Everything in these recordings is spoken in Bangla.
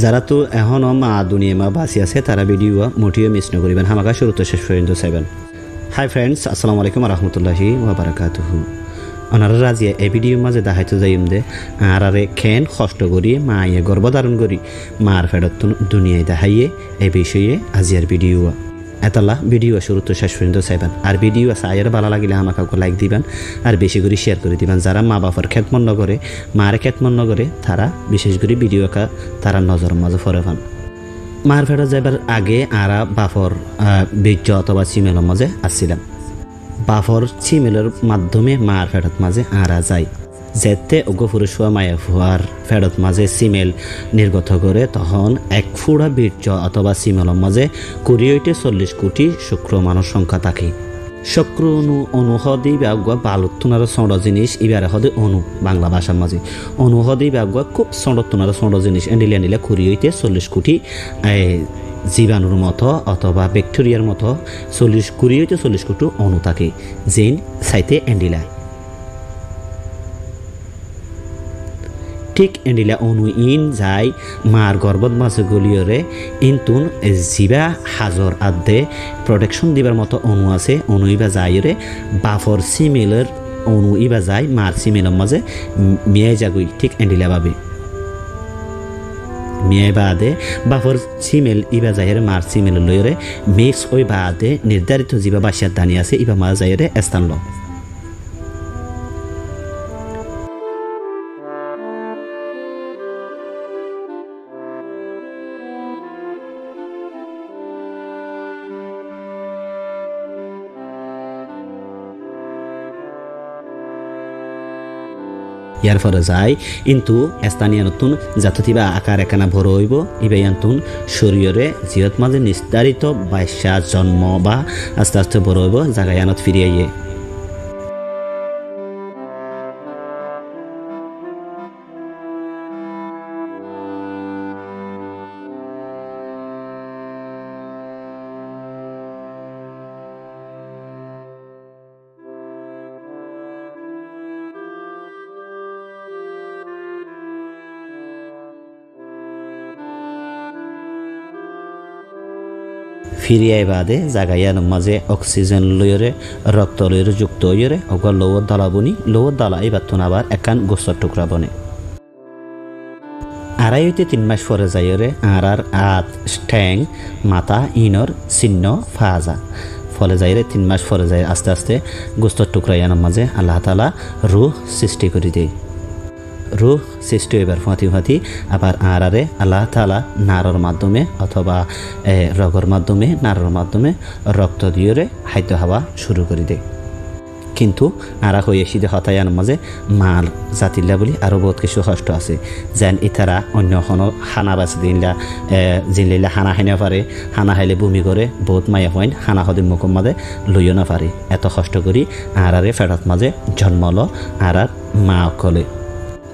যারা তো এখনও মা দুনিয়া মা বাঁচি আছে তারা ভিডিও মোটিও মিস নকরিবেন হামাকা শুরু তো শেষ পর্যন্ত চাইবেন। হাই ফ্রেন্ডস, আসসালামু আলাইকুম রহমতুল্লাহি ওয়াবারাকাতুহু। ওনারা রাজিয়া এই ভিডিওর মাঝে দেখাইতে যাইম দে আরারে খেন কষ্ট করি মায়ে গর্ভধারণ করি মার ফেরত দুনিয়ায় দেখাইয়ে এই বিষয়ে আজিয়ার ভিডিও এতলা ভিডিও শুরু তো শেষ পর্যন্ত চাইবেন। আর ভিডিও চাইয়ের ভালো লাগিলে আমাকে লাইক দিবেন আর বেশি করে শেয়ার করে দিবেন। যারা মা বাবার খেতমন নগরে মার খেতমন নগরে তারা বিশেষ করে ভিডিওকা তারা নজর মাঝে ফরে পান। মার ফেরত যাইবার আগে আরা বাফর বীর্য অথবা সিমেলের মাঝে আসছিলাম। বাফর সিমেলের মাধ্যমে মার ফেরত মাঝে আরা যায় যেতে অগফুরুষুয়া মায়া ফুয়ার ফেরত মাঝে সিমেল নির্গত করে তখন এক ফুড়া বীর্য অথবা সিমেলের মাঝে ২০-৪০ কোটি শুক্র মানুষ সংখ্যা থাকে। শুক্র অনুহদি ব্যাগুয়া বালুতুনার ছোট জিনিস এবারে হদে অনু বাংলা ভাষার মাঝে অনুহদি ব্যাগুয়া খুব ছোটতুনার ছোট জিনিস এন্ডিলে ২০-৪০ কোটি জীবাণুর মতো অথবা ব্যাকটেরিয়ার মতো ২০-৪০ কোটি অনু থাকে যেন সাইতে এন্ডিলা ঠিক এন্ডিলা অনু ইন যাই মার গর্ভত মাঝে গলিয়রে ইনতুন জিবা হাজর আদে প্রোটেকশন দিবার মতো অনু আছে অনু ইবা যাইরে বাফর সিমেলের অনু ইবা যায় মার সিমেলের মাঝে মিয়াই যাগুই ঠিক এন্ডিলা ভাবে মিয়াই বাদে বাফর সিমেল ইবা যাইরে মার সিমেল লইরে মিক্স ওই বাদে নির্ধারিত জিবা বাসিয়ার দানি আছে ইবা মা যাইরে স্থান ল ইয়ার ফলে যায় কিন্তু স্থানীয় নতুন জাততিবা আকার একানা বড় হইব ইবাই নতুন শরীরে জিয়ত মাঝে নির্ধারিত ২২ জন্ম বা আস্তে আস্তে বড় হইব জায়গায় আনত ফিরে আইয়ে। ফিরিয়াই বাদে জাগাইয়ার মাঝে অক্সিজেন লইরে রক্ত লইরে যুক্ত হইরে অগর লৌর দালা বনি লৌর দালা এবার তুন আবার একান গোস্তর টুকরা বনে ২.৫-৩ মাস পরে যাইরে আর আত ঠ্যাং মাথা ইনর চিহ্ন ফাজা ফলে যাইরে ৩ মাস পরে যায় আস্তে আস্তে গোস্তর টুকরা ইয়ানোর মাঝে আল্লাহ তাআলা রূহ সৃষ্টি করে দেয়। রূহ সৃষ্টি হইবার ফাঁতি আবার আরে আল্লাহ তাআলা নারর মাধ্যমে অথবা রগর মাধ্যমে নারর মাধ্যমে রক্ত দিয়ে খাদ্য খাওয়া শুরু করে দেয়। কিন্তু আরা হয়ে সিধে হতায়ানোর মাঝে মাল জাতিল্লা বলি আরও বহুত কিছু কষ্ট আছে যেন ইতারা অন্য কোনো খানা বাঁচে দিনলা জিনলিলা খানা খাইনা পারে খানা খাইলে বমি করে বহুত মায়া হইন খানা সদিন মুখর মাঝে লইও না পারে এত কষ্ট করি আরে ফেরত মাঝে জন্মল আর মা অকলে।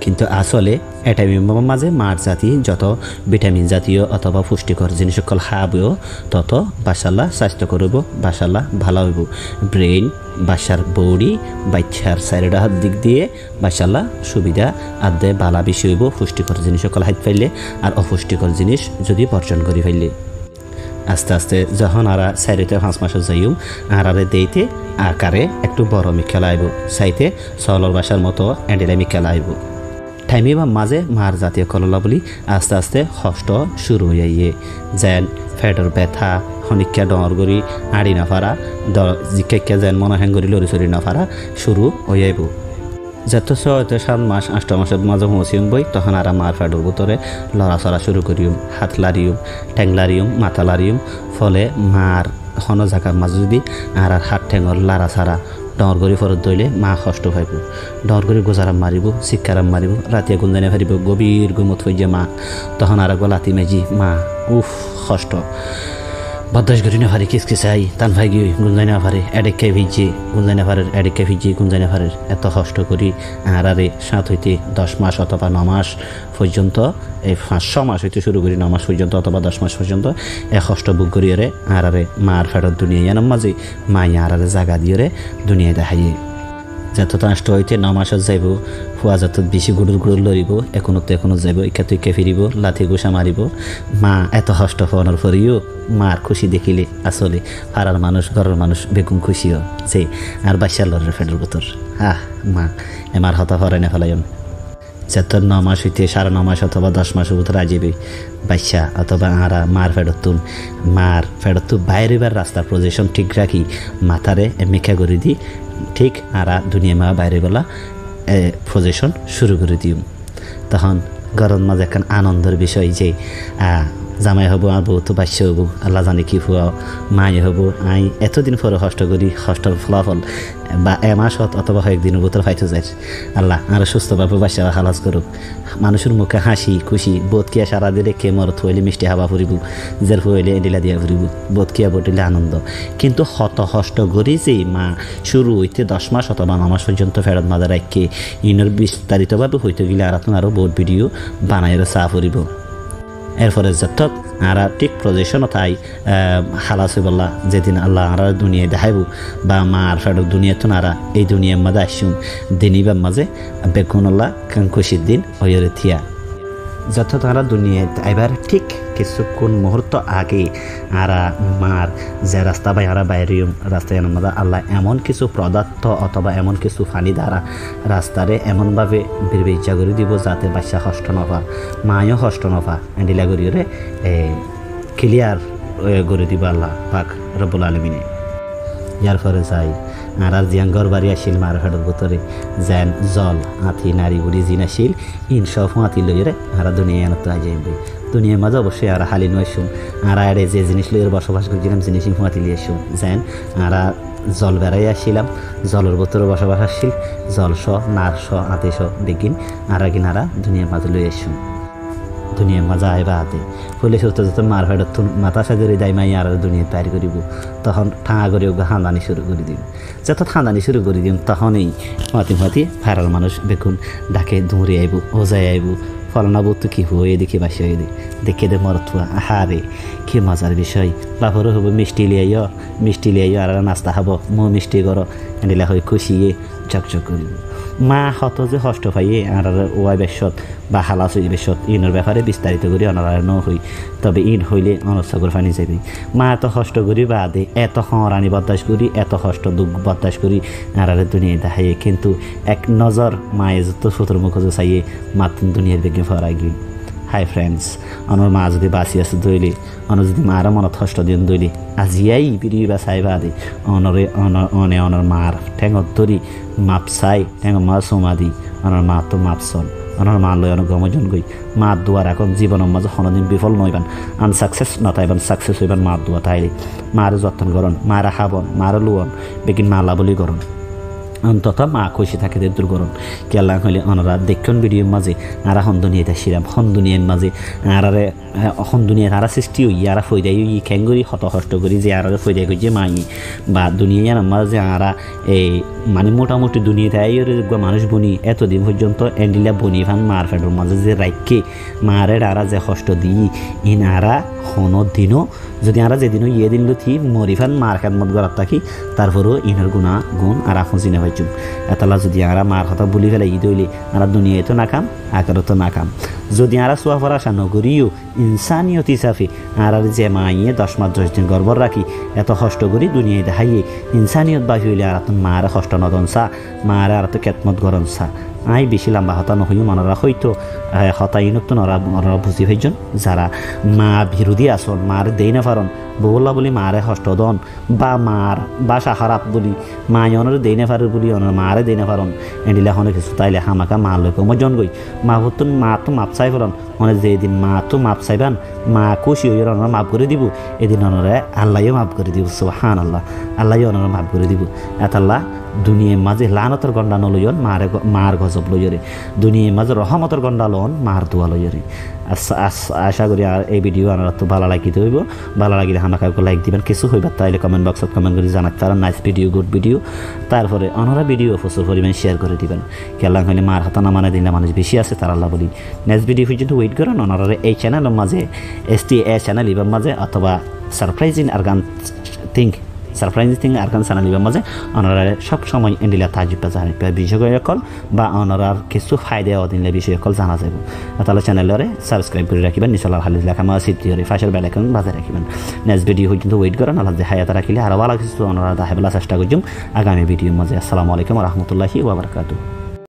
কিন্তু আসলে এটা মাঝে মার জাতি যত ভিটামিন জাতীয় অথবা পুষ্টিকর জিনিস সকল খাবও তত বাসাল্লাহ স্বাস্থ্য করব বাসাল্লাহ ভালো হইব ব্রেন বাসার বডি বাচ্চার চারিটা হাত দিক দিয়ে বাসাল্লাহ সুবিধা আদে বালা বেশি হইব পুষ্টিকর জিনিস সকল হাত পাইলে আর অপুষ্টিকর জিনিস যদি বর্জন করে ফেললে আস্তে আস্তে যখন আরা ৪-৫ মাসে যাইম আরে দেইতে আকারে একটু বড় মিখেলা আইব চাইতে চলর বাসার মতো এন্ডেলা মিখেলা আইব টাইমে বা মাঝে মার জাতীয় কললা বলি আস্তে আস্তে কষ্ট শুরু হয়ে আইয়ে যেন ফেটর ব্যথা হনিকা ডর গড়ি আড়ি না ফারা জিকে যেন মনে হ্যাং করি লড়ি চড়ি না ফারা শুরু হয়ে আইব। যত ৬-৭ মাস ৮ মাসের মাঝে পৌঁছিম বই তখন আর মার ফেটর ভিতরে লড়াচড়া শুরু করিম হাত লাড়িম ঠ্যাং লাড়িম মাথা লাড়িম ফলে মার হন জায়গার মাঝে যদি আর হাত ঠেঙর লাড়া ছাড়া ডর করে ফরত দইলে মা কষ্ট পাইব ডর করে গোজারাম মারিব শিক্ষারাম মারিব রাতিয়া গুঞ্জানে ফারিব গভীর গুমত হয়ে যে মা তখন আর লাতি মেজি মা উফ কষ্ট বদাস করি না পারি কিস চাই টান ভাই গিয়ে গুঞ্জাই না পারে এডেকে ভিজি গুঞ্জাই না পারের এডেকে ভিজি গুঞ্জাই না পারের এত কষ্ট করি আরে ৭-১০ মাস অথবা ৯ মাস পর্যন্ত এই ৫-৬ মাস হইতে শুরু করি ৯ মাস পর্যন্ত অথবা ১০ মাস পর্যন্ত এ কষ্ট বুক করিয়ে আরে মার ফেরত দুনিয়া এনম মাঝে মাই আরে জাগা দিয়ে দুনিয়ায় দেখাইয়ে যত নষ্ট হইতে 9 মাসত যাইব ফুয়া যত বেশি গুড়ুর লরিব এখনো যাইব ইকে ফিরিব লাথি গোসা মারিব মা এত হষ্ট হওয়ার পরেও মার খুশি দেখিলে আসলে পাড়ার মানুষ ঘরের মানুষ বেগুন খুশিও যে আর বাচ্চার লরের ফেডের ভিতর মা এমার হতা হরে না ফেলাইন যত 9 মাস হইতে 9.5 মাস অথবা 10 মাসের ভিতরে আজীবী বাচ্চা অথবা আরা মার ফেরত বাইরেবার রাস্তার পজিশন ঠিক রাখি মাথারে মেখা করে দিই ঠিক আরা দুনিয়া মা বাইরে বেলা পজিশন শুরু করে দিও তখন গরম মাঝে একখান আনন্দের বিষয় যে জামাই হব আর বউ তো বাচ্চা হব আল্লাহ জানে কি ফুয়াও মায়ে হব আই এতদিন পরে কষ্ট করি কষ্টর ফলাফল বা মাসত অথবা কয়েকদিনের ভিতর ফাইতে যায় আল্লাহ আরও সুস্থভাবে বাচ্চা হালাজ করুক মানুষের মুখে হাসি খুশি বোধ কিয়া সারা দিয়ে রেখে মরত হইলে মিষ্টি হাবা ফুরিব জের হইলে এডিলা দিয়া ফুরিব বোধ কিয়া বটিলে আনন্দ কিন্তু হত কষ্ট করি যে মা শুরু হইতে 10 মাস অথবা 9 মাস পর্যন্ত ফেরত মাঝে রাখে ইনের বিস্তারিতভাবে হইতে গেলে আরও বহুত ভিডিও বানাই চা ফুরিব এরপরে যত আরা ঠিক পজিশন তাই হালাস বললা যেদিন আল্লাহ আরা দুনিয়ায় দেখাইব বা মার ফেরত দুনিয়াতো আরা এই দুনিয়ার মাঝে আসুন দিনিবার মাঝে বেগুনল্লা খুশির দিন হইরে থিয়া যত তারা দুনিয়ায় এবার ঠিক কিছুক্ষণ মুহূর্ত আগে আরা মার যে রাস্তা বাই আরা বাইরিয়ম রাস্তায় মধ্যে আল্লাহ এমন কিছু পদার্থ অথবা এমন কিছু ফানি দ্বারা রাস্তারে এমনভাবে বিরবেচা করে দিব যাতে বাচ্চা কষ্ট নপা মায়ও কষ্ট নপা এন্ডিলা করিয়ে ক্লিয়ার করে দিব আল্লাহ পাক রব্বুল আলমিনে ইয়ার পরে যাই আর জিয়াঙ্গর বাড়ি আসিল মার ফেডর ভিতরে যেন জল আঁথি নারী বুড়ি জিন আসিল ইন সব হাতি লইরে আর দুনিয়া আনতে যাইবে দুনিয়ার মাঝে অবশ্যই আর হালি নয় শুন আর আরে যে জিনিস লইয়ের বসবাস করছিলাম জিনিস হাতি লিয়ে শুন যেন আর জল বেড়াই আসছিলাম জলের ভিতরে বসবাস আসছিল জল স নার স আঁতে স দেখিন আর কিনারা দুনিয়ার মাঝে লই আসুন দুনিয়ার মাঝে আইবা হাতে ফুলে সুস্থ যত মার ফেরত মাথা সাজরে দায় মাই আর দুনিয়া তৈরি করিব তখন ঠাঁড়া করে হাঁদানি শুরু করে দিন যত হাঁদানি শুরু করে দিন তখনই মাতি ফারার মানুষ বেগুন ডাকে দৌড়ে আইব ওজাই আইব ফলনা বস্তু কি হয়ে দেখি বাসি হয়ে দেখে দে মরতুয়া আহারে কি মজার বিষয় বাপরও হবো মিষ্টি লিয়াইও আর নাস্তা খাব মো মিষ্টি করো এদিলা হয়ে খুশিয়ে চকচক করিব মা হত যে হষ্ট পাইয়ে আর ওয়াই বেশত বা হালাস হই বেশত ইনের ব্যাপারে বিস্তারিত করি অনার ন হই তবে ইন হইলে অনসাগর ফানি যাবি মা এত কষ্ট করি বাদে এত হরানি বদাস করি এত কষ্ট দুঃখ বদাস করি আর দুনিয়ায় দেখাইয়ে কিন্তু এক নজর মায়ে যত সতর মুখ চাইয়ে মাতুন দুনিয়ার বেগে ফরাই গিয়ে হাই ফ্রেন্ডস অনর মা যদি বাঁচি আছে দইলে অন যদি মারা মনত কষ্ট দিন দইলে আজিয়াই বিড়ি বা চাই বাদে অনর মার ঠেঙত ধরি মাপ চাই ঠেঙ মা চুমা দি অনর মা তো মাপ চল অনর মা লয় অনর গমজন গই মা দুয়ার এখন জীবনের মাঝে কোনোদিন বিফল নইবান আনসাকসেস নতাইবান সাকসেস হইবান মা দুয়া তাইলে মার যত্ন করন মারা খাবন মারা লুয়ন বেগিন মালা বলি করন অন্তত মা খুশি থাকে দূর করুন কেলা হইলে ওনারা দেখুন ভিডিওর মাঝে আর হন দুনিয়াতে আসিলাম হন দুনিয়ার মাঝে আরারে হন দুনিয়ার আরা সৃষ্টি হই আরা ফৈদাই ই খেঙ্গুরি হত কষ্ট করি যে আরারে ফৈদাই করি যে মাই বা দুনিয়ার মাঝে আরা এই মানে মোটামুটি দুনিয়াতে আইয়ের মানুষ বনি এতদিন পর্যন্ত এন্ডিলা বনি ভান মার ফেডর মাঝে যে রাইকে মারের আরা যে কষ্ট দিই ইন আরা কোনো দিনও যদি আরা যেদিনও ইয়ে দিন থি মরিফান মার খেদমত করার থাকি তারপরেও ইনার গুণ আর আপন চিনে পাইছুম এতলা যদি আরা মার কথা বলি ফেলে ই দইলে আরা দুনিয়ায় তো নাকাম আকারও তো নাকাম যদি আরা চোয়া ফরা আশা নগরিও ইনসানিয়ত হিসাবে আর যে মাইয়ে 10 মাস 10 দিন গর্ব রাখি এত কষ্ট করি দুনিয়ায় দেখাইয়ে ইনসানিয়ত বাহি হইলে আর মারা কষ্ট নদন চা মারা আর তো কেতমত গরম চা আই বেশি লম্বা হতা নহই মনরা হয়তো হতাইনত নরা বুঝি হইজন যারা মা বিরোধী আসন মার দেই না পারন বউলা বলি মারে হষ্ট দন বা মার বা সাহারাপ বলি মা অনরে দেই না পারে বলি অনর মারে দেই না পারন এডিলা হনে কিছু তাইলে হামাকা মা লোক মজন গই মা হতুন মা তো মাপ চাই ফেরন মানে যেদিন মা তো মাপ চাইবান মা খুশি হয়ে অনরা মাপ করে দিব এদিন অনরে আল্লাহও মাপ করে দিব সুবহানাল্লাহ আল্লাহ অনরা মাপ করে দিব এতাল্লাহ দুনিয়ার মাঝে লানতর গন্ডা নলইন মার গজব লইরে দুনিয়ার মাঝে রহমতর গন্ডা লন মার দোয়া লইরে আশা করি আর এই ভিডিও আমার তো ভালো লাগিতে হইব ভালো লাগিলে আমাকে লাইক দিবেন কিছু হইবার তাইলে কমেন্ট বক্সত কমেন্ট করে জানাতে পারেন নাইস ভিডিও গুড ভিডিও তারপরে অনরা ভিডিও প্রচুর পরিমাণ শেয়ার করে দিবেন কেলা হইলে মার হাতা না মানে দিলে মানুষ বেশি আছে তার আল্লাহ বলি নেক্সট ভিডিও পর্যন্ত ওয়েট করেন অনরা এই চ্যানেলের মাঝে STA চ্যানেল এবার মাঝে অথবা সারপ্রাইজিং আর গান থিঙ্ক সারপ্রাইজিং থিং আর কান চ্যানেলের মাঝে ওনারা সব সময় এন্ডিলা তাজিব জানি বিষয় কল বা ওনারার কিছু ফায়দা অদিনলে বিষয় কল জানা যাব তাহলে চ্যানেলরে সাবস্ক্রাইব করে রাখিবেন নিচলার হালি লেখা মা সিটি হরে ফাঁসের বেল আইকন বাজে রাখিবেন নেক্সট ভিডিও পর্যন্ত ওয়েট করেন আল্লাহ হায়াত রাখিলে আরো ভালো কিছু ওনারা দেখাবেলা চেষ্টা করছুম আগামী ভিডিওর মাঝে আসসালামু আলাইকুম ওয়া রাহমাতুল্লাহি ওয়া বারাকাতুহু।